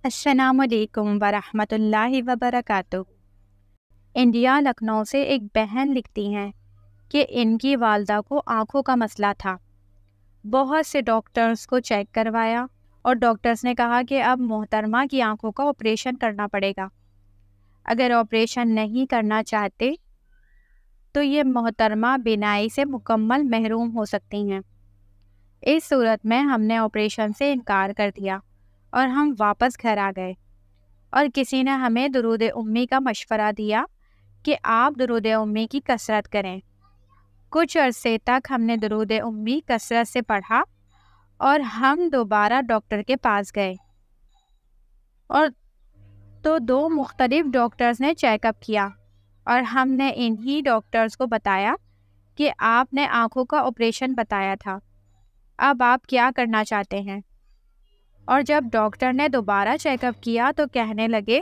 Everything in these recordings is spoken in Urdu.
السلام علیکم ورحمۃ اللہ وبرکاتہ۔ انڈیا لکھنؤ سے ایک بہن لکھتی ہیں کہ ان کی والدہ کو آنکھوں کا مسئلہ تھا۔ بہت سے ڈاکٹرز کو چیک کروایا اور ڈاکٹرز نے کہا کہ اب محترمہ کی آنکھوں کا آپریشن کرنا پڑے گا۔ اگر آپریشن نہیں کرنا چاہتے تو یہ محترمہ بینائی سے مکمل محروم ہو سکتی ہیں۔ اس صورت میں ہم نے آپریشن سے انکار کر دیا اور ہم واپس گھر آ گئے، اور کسی نے ہمیں درود امی کا مشورہ دیا کہ آپ درود امی کی کثرت کریں۔ کچھ عرصے تک ہم نے درود امی کثرت سے پڑھا اور ہم دوبارہ ڈاکٹر کے پاس گئے اور تو 2 مختلف ڈاکٹرز نے چیک اپ کیا اور ہم نے انہی ڈاکٹرز کو بتایا کہ آپ نے آنکھوں کا آپریشن بتایا تھا، اب آپ کیا کرنا چاہتے ہیں؟ اور جب ڈاکٹر نے دوبارہ چیک اپ کیا تو کہنے لگے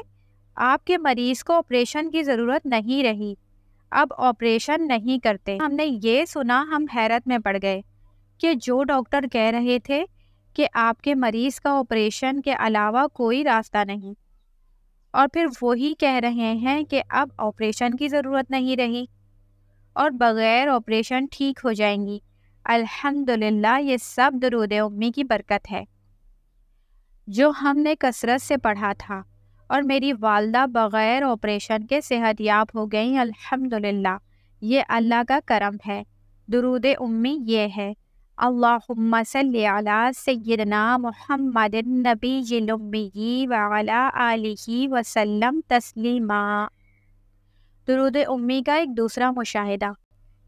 آپ کے مریض کو آپریشن کی ضرورت نہیں رہی، اب آپریشن نہیں کرتے۔ ہم نے یہ سنا، ہم حیرت میں پڑ گئے کہ جو ڈاکٹر کہہ رہے تھے کہ آپ کے مریض کا آپریشن کے علاوہ کوئی راستہ نہیں، اور پھر وہی کہہ رہے ہیں کہ اب آپریشن کی ضرورت نہیں رہی اور بغیر آپریشن ٹھیک ہو جائیں گی۔ الحمدللہ، یہ سب درود امی کی برکت ہے جو ہم نے کثرت سے پڑھا تھا، اور میری والدہ بغیر آپریشن کے صحت یاب ہو گئیں۔ الحمدللہ، یہ اللہ کا کرم ہے۔ درود امی یہ ہے: اللہم صلی علی سیدنا محمد النبی الامی وعلی آلہ وسلم تسلیما۔ درود امی کا ایک دوسرا مشاہدہ۔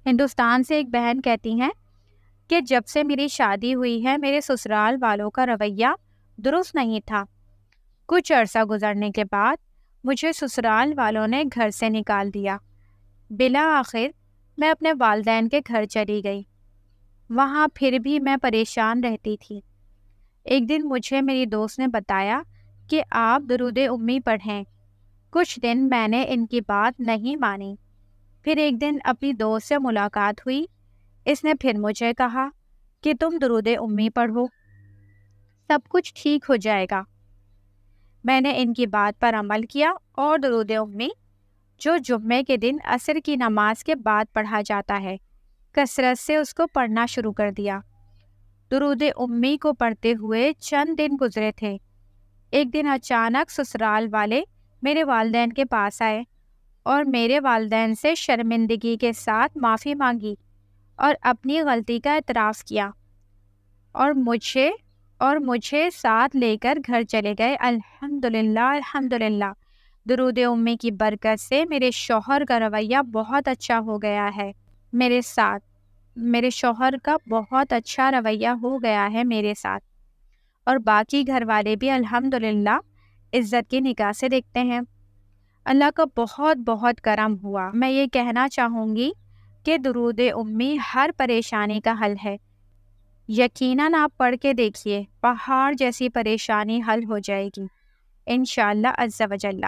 ہندوستان سے ایک بہن کہتی ہیں کہ جب سے میری شادی ہوئی ہے میرے سسرال والوں کا رویہ درست نہیں تھا۔ کچھ عرصہ گزرنے کے بعد مجھے سسرال والوں نے گھر سے نکال دیا۔ بالآخر میں اپنے والدین کے گھر چلی گئی۔ وہاں پھر بھی میں پریشان رہتی تھی۔ ایک دن مجھے میری دوست نے بتایا کہ آپ درود امی پڑھیں۔ کچھ دن میں نے ان کی بات نہیں مانی۔ پھر ایک دن اپنی دوست سے ملاقات ہوئی۔ اس نے پھر مجھے کہا کہ تم درود امی پڑھو، سب کچھ ٹھیک ہو جائے گا۔ میں نے ان کی بات پر عمل کیا اور درود امی، جو جمعے کے دن عصر کی نماز کے بعد پڑھا جاتا ہے، کثرت سے اس کو پڑھنا شروع کر دیا۔ درود امی کو پڑھتے ہوئے چند دن گزرے تھے۔ ایک دن اچانک سسرال والے میرے والدین کے پاس آئے اور میرے والدین سے شرمندگی کے ساتھ معافی مانگی اور اپنی غلطی کا اعتراف کیا، اور مجھے ساتھ لے کر گھر چلے گئے۔ الحمدللہ، الحمدللہ، درود امی کی برکت سے میرے شوہر کا رویہ بہت اچھا ہو گیا ہے میرے ساتھ۔ میرے شوہر کا بہت اچھا رویہ ہو گیا ہے میرے ساتھ، اور باقی گھر والے بھی الحمدللہ عزت کی نگاہ سے دیکھتے ہیں۔ اللہ کا بہت بہت کرم ہوا۔ میں یہ کہنا چاہوں گی کہ درود امی ہر پریشانی کا حل ہے۔ یقیناً آپ پڑھ کے دیکھیے، پہاڑ جیسی پریشانی حل ہو جائے گی انشاءاللہ عز و جل۔